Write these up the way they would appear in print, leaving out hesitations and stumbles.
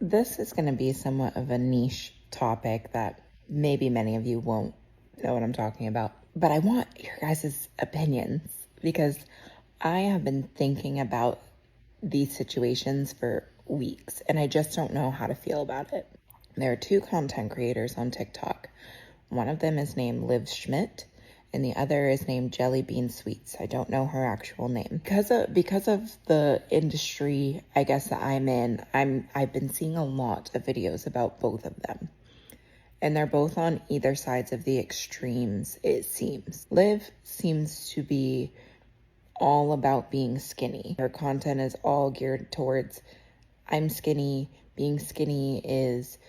This is going to be somewhat of a niche topic that maybe many of you won't know what I'm talking about, but I want your guys' opinions because I have been thinking about these situations for weeks and I just don't know how to feel about it. There are two content creators on TikTok. One of them is named Liv Schmidt and the other is named Jelly Bean Sweets. I don't know her actual name. Because of the industry, I guess, that I'm in, I've been seeing a lot of videos about both of them. And they're both on either sides of the extremes, it seems. Liv seems to be all about being skinny. Her content is all geared towards, I'm skinny, being skinny is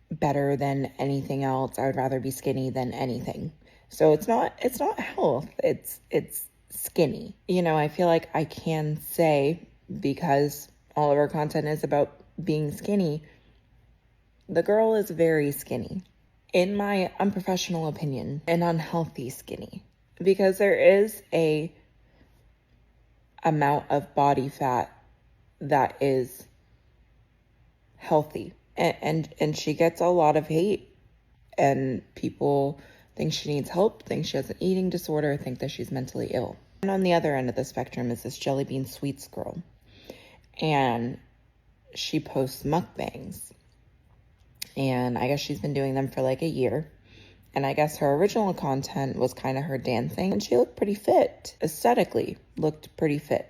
better than anything else. I would rather be skinny than anything. So it's not health, it's skinny. You know, I feel like I can say, because all of her content is about being skinny, the girl is very skinny. In my unprofessional opinion, an unhealthy skinny. Because there is a amount of body fat that is healthy. And she gets a lot of hate. And people think she needs help, think she has an eating disorder, think that she's mentally ill. And on the other end of the spectrum is this Jelly Bean Sweets girl. And she posts mukbangs. And I guess she's been doing them for like a year. And I guess her original content was kind of her dancing. And she looked pretty fit. Aesthetically, looked pretty fit.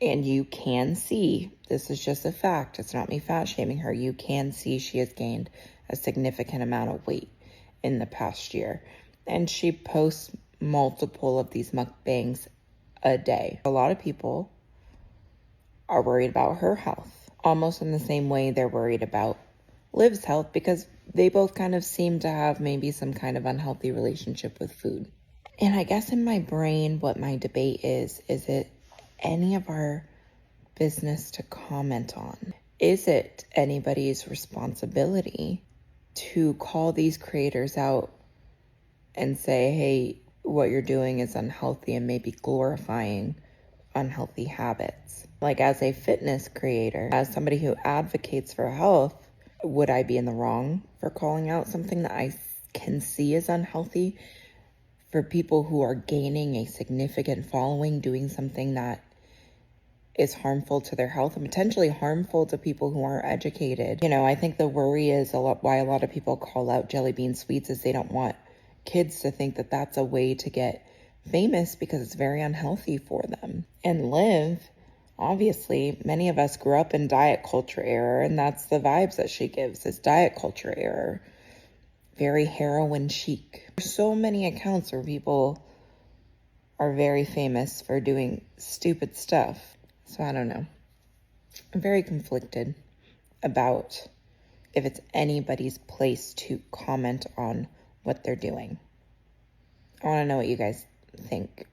And you can see, this is just a fact, it's not me fat shaming her, you can see she has gained a significant amount of weight in the past year. And she posts multiple of these mukbangs a day. A lot of people are worried about her health, almost in the same way they're worried about Liv's health, because they both kind of seem to have maybe some kind of unhealthy relationship with food. And I guess in my brain, what my debate is it any of our business to comment on? Is it anybody's responsibility to call these creators out and say, hey, what you're doing is unhealthy, and maybe glorifying unhealthy habits? Like, as a fitness creator, as somebody who advocates for health, would I be in the wrong for calling out something that I can see as unhealthy? For people who are gaining a significant following, doing something that is harmful to their health and potentially harmful to people who aren't educated. You know, I think the worry is why a lot of people call out Jelly Bean Sweets is they don't want kids to think that that's a way to get famous, because it's very unhealthy for them. And Liv, obviously, many of us grew up in diet culture era, and that's the vibes that she gives, is diet culture era. Very heroin chic. There's so many accounts where people are very famous for doing stupid stuff. So I don't know. I'm very conflicted about if it's anybody's place to comment on what they're doing. I want to know what you guys think.